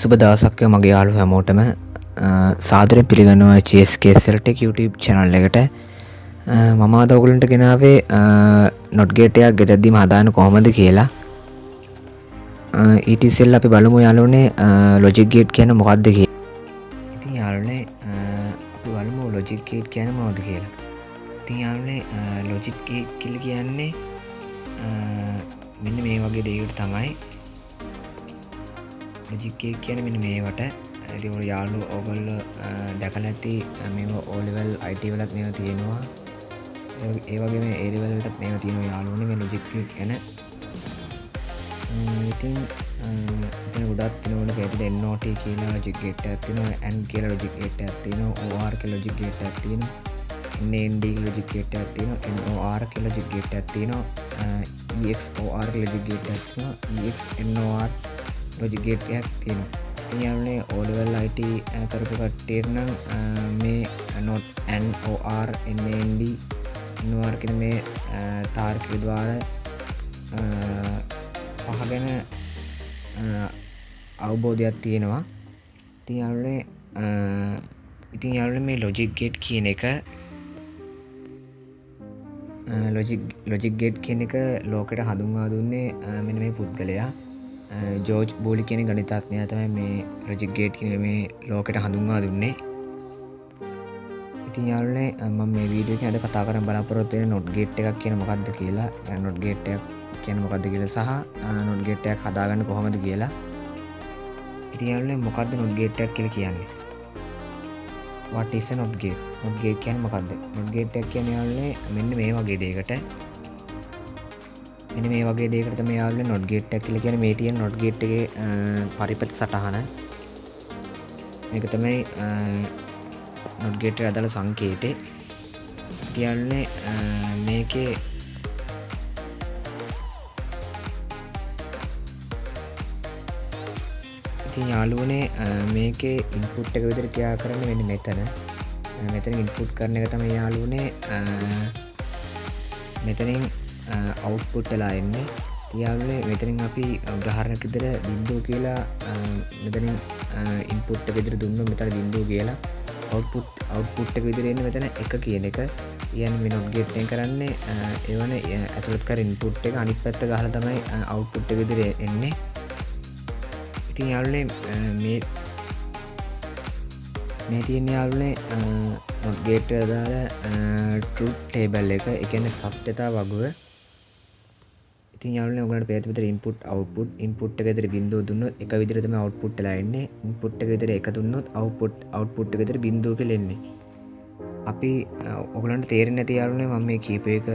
සුබ දවසක් මගේ යාළුවෝ හැමෝටම සාදරයෙන් පිළිගන්නවා GSK Celtech YouTube channel එකට. මම අද ඔයගලන්ට ගෙනාවේ not gate එකක් ගෙදද්දිම හදාන්න කොහොමද කියලා. ඊට ඉස්සෙල්ලා අපි බලමු යාළුවනේ logic gate කියන්නේ මොකක්ද කියලා. ඉතින් යාළුවනේ අපි බලමු logic gate කියන්නේ මොනවද කියලා. ඉතින් යාළුවනේ logic gate කියලා කියන්නේ මෙන්න මේ වගේ දෙයකට තමයි logic gate කියන්නේ මෙන්න මේවට. ඉතින් ඔය යාළුවෝ ඕගොල්ලෝ දැකලා ඇති මේව O level IT වලත් මේවා තියෙනවා. ඒ වගේම A level වලත් මේවා තියෙනවා යාළුවෝනේ මේ logic gate ගැන. ඉතින් ගොඩක් තියෙනවා අපිට NOT කියලා logic gate එකක් තියෙනවා, AND කියලා logic gate එකක් තියෙනවා, OR කියලා logic gate එකක් තියෙනවා, NAND කියලා logic gate එකක් තියෙනවා, NOR කියලා logic gate එකක් තියෙනවා, EXOR කියලා logic gate එකක් තියෙනවා, EXNOR logic gate එකක් තියෙනවා. ඉතින් යාළුවනේ O level IT කරපු කට්ටියට නම් මේ not AND OR NAND NOR කියන මේ තාර්කික ద్వාර පහ ගැන අවබෝධයක් තියෙනවා. ඉතින් යාළුවනේ මේ logic gate කියන එක logic gate කියන එක ලෝකෙට හඳුන්වා දුන්නේ මෙන්න මේ පුද්ගලයා. ජෝර්ජ් බෝලි කියන ගණිතඥයා තමයි මේ logic gate කියන මේ ලෝකෙට හඳුන්වා දුන්නේ. ඉතින් යාළුවනේ මම මේ වීඩියෝ එකේ අද කතා කරන්න බලාපොරොත්තු වෙන්නේ not gate එකක් කියන මොකක්ද කියලා, not gate එකක් කියන්නේ මොකක්ද කියලා සහ not gate එකක් හදාගන්න කොහොමද කියලා. ඉතින් යාළුවනේ මොකක්ද not gate එකක් කියලා කියන්නේ? What is a not gate? not gate කියන්නේ මොකක්ද? not gate එකක් කියන්නේ යාළුවනේ මෙන්න මේ වගේ දෙයකට. මෙන්න මේ වගේ දෙයකට තමයි යාළුවනේ not gate එකක් කියලා කියන්නේ. මේ තියෙන not gate එකේ පරිපථ සටහන. මේක තමයි not gate එකට අදාළ සංකේතේ. ඉතින් යාළුවනේ මේකේ මේකේ ඉන්පුට් එක විදිහට ක්‍රියා කරන්නේ මෙන්න මෙතන. මෙතන ඉන්පුට් කරන එක තමයි යාළුවනේ මෙතනින් අවුට්පුට් වෙලා එන්නේ. ඉතින් යාළුවනේ මෙතනින් අපි උදාහරණයක් විදිහට බිංදුව කියලා මෙතනින් ඉන්පුට් එක විදිහට දුන්නොත් මෙතන බිංදුව කියලා අවුට්පුට් එක විදිහට එන්නේ මෙතන 1 කියන එක. කියන්නේ මේ not gate එකෙන් කරන්නේ ඒවනේ ඇතුළත් කර ඉන්පුට් එක අනිත් පැත්ත ගහලා තමයි අවුට්පුට් එක විදිහට එන්නේ. ඉතින් යාළුවනේ මේ තියෙන යාළුවනේ not gate එකට දාලා truth table එක, ඒ කියන්නේ සත්‍යතා වගුව. ඉතින් යාළුවනේ ඔයගලන්ට පේන විදිහට input එක විදිහට බිංදුව දුන්නොත් එක විදිහට තමයි output වෙලා එන්නේ. input එක විදිහට 1 දුන්නොත් output එක විදිහට බිංදුව කියලා එන්නේ. අපි ඔයගලන්ට තේරෙන්නේ නැති යාළුවනේ මම මේ කීප එක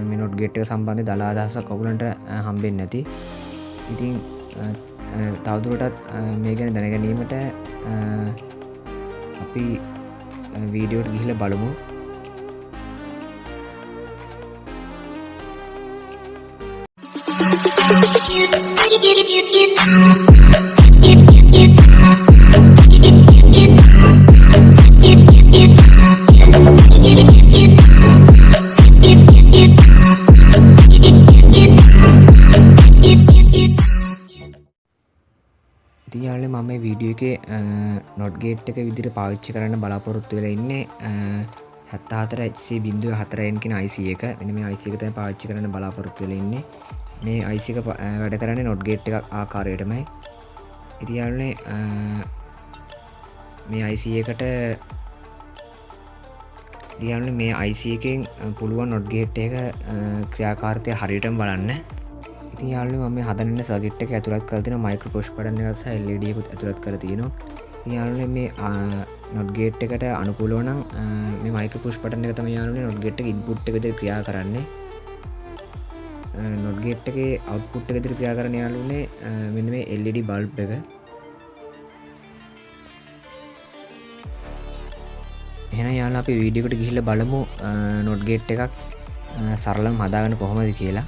මේ not gate එක සම්බන්ධ දල අදහසක් ඔයගලන්ට හම්බෙන්නේ නැති. ඉතින් තවදුරටත් මේ ගැන දැනගැනීමට අපි වීඩියෝට ගිහිල්ලා බලමු. ඉතින් යාළුවනේ මම මේ වීඩියෝ එකේ not gate එක විදිහට පාවිච්චි කරන්න බලාපොරොත්තු වෙලා ඉන්නේ 74HC04N කියන IC එක. මෙන්න මේ IC එක තමයි පාවිච්චි කරන්න බලාපොරොත්තු වෙලා ඉන්නේ. මේ IC එක වැඩ කරන්නේ not gate එකක් ආකාරයටමයි. ඉතින් යාළුවනේ මේ IC එකට මේ IC එකෙන් පුළුවන් not gate එක ක්‍රියාකාරීත්වය හරියටම බලන්න. ඉතින් යාළුවනේ මම මේ හදන සර්කිට් එක ඇතුළත් කරලා තියෙනවා මයික්‍රෝ පුෂ් බටන් එකක් සහ LED එකකුත් ඇතුළත් කරලා තියෙනවා. ඉතින් යාළුවනේ මේ not gate එකට අනුකූලව නම් මේ මයික්‍රෝ පුෂ් බටන් එක තමයි යාළුවනේ not gate එකේ ඉන්පුට් එක විදිහට ක්‍රියා කරන්නේ. not gate එකේ output එක විදිහට ක්‍රියා කරන යාළුවනේ මෙන්න මේ LED bulb එක. එහෙනම් යාළුවා අපි වීඩියෝ එකට ගිහිල්ලා බලමු not gate එකක් සරලව හදාගන්න කොහොමද කියලා.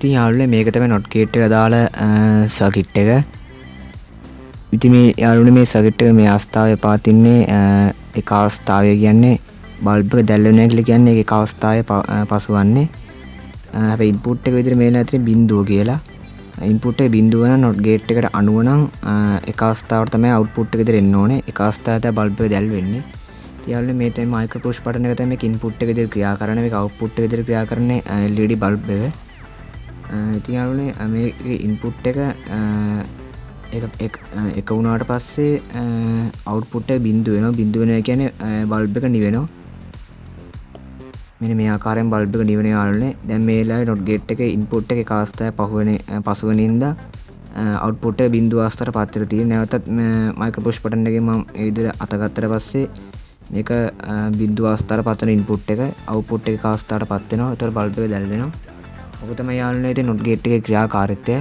ඉතින් යාළුවනේ මේක තමයි not gate එක දාලා සර්කිට් එක. ඉතින් මේ යාළුවනේ මේ සර්කිට් එක මේ අවස්ථාවේ පවතින්නේ එක අවස්ථාවේ කියන්නේ බල්බ් එක දැල් වෙනවා කියලා කියන්නේ ඒක අවස්ථාවේ පසුවන්නේ. හැබැයි ඉන්පුට් එක විදිහට මේලා තියෙන බිඳුව කියලා. ඉන්පුට් එක බිඳුව නම් not gate එකට අනුව නම් එක අවස්ථාවකට තමයි output එක විදිහට එන්න ඕනේ. එක අවස්ථාවකට බල්බ් එක දැල් වෙන්නේ. යාළුවනේ මේ තමයි මයික්‍රෝ පුෂ් බටන් එක තමයි මේක ඉන්පුට් එක විදිහට ක්‍රියා කරන්නේ. මේක අවුට්පුට් එක විදිහට ක්‍රියා කරන්නේ LED බල්බ් එක. ඉතින් යාළුවනේ මේකේ ඉන්පුට් එක වුණාට පස්සේ අවුට්පුට් එක බිඳුව වෙනවා. බිඳුව වෙනවා කියන්නේ බල්බ් එක නිවෙනවා. මෙන්න මේ ආකාරයෙන් බල්බ් එක නිවෙනවා යාළුවනේ. දැන් මේ වෙලාවේ not gate එකේ ඉන්පුට් එක අවස්ථාවේ පසුවෙනින්දා අවුට්පුට් එක බිඳුව අවස්ථාවට පත් වෙලා තියෙනවා. නැවතත් මයික්‍රෝ පුෂ් බටන් එකෙන් මම ඒ විදිහට අත ගත්තට පස්සේ මේක බිඳුව අවස්ථාවට පත් වෙන ඉන්පුට් එක අවුට්පුට් එක අවස්ථාවට පත් වෙනවා. ඒතකොට බල්බ් එක දැල් වෙනවා. ඔක තමයි යාළුවනේ ඉතින් not gate එකේ ක්‍රියාකාරීත්වය.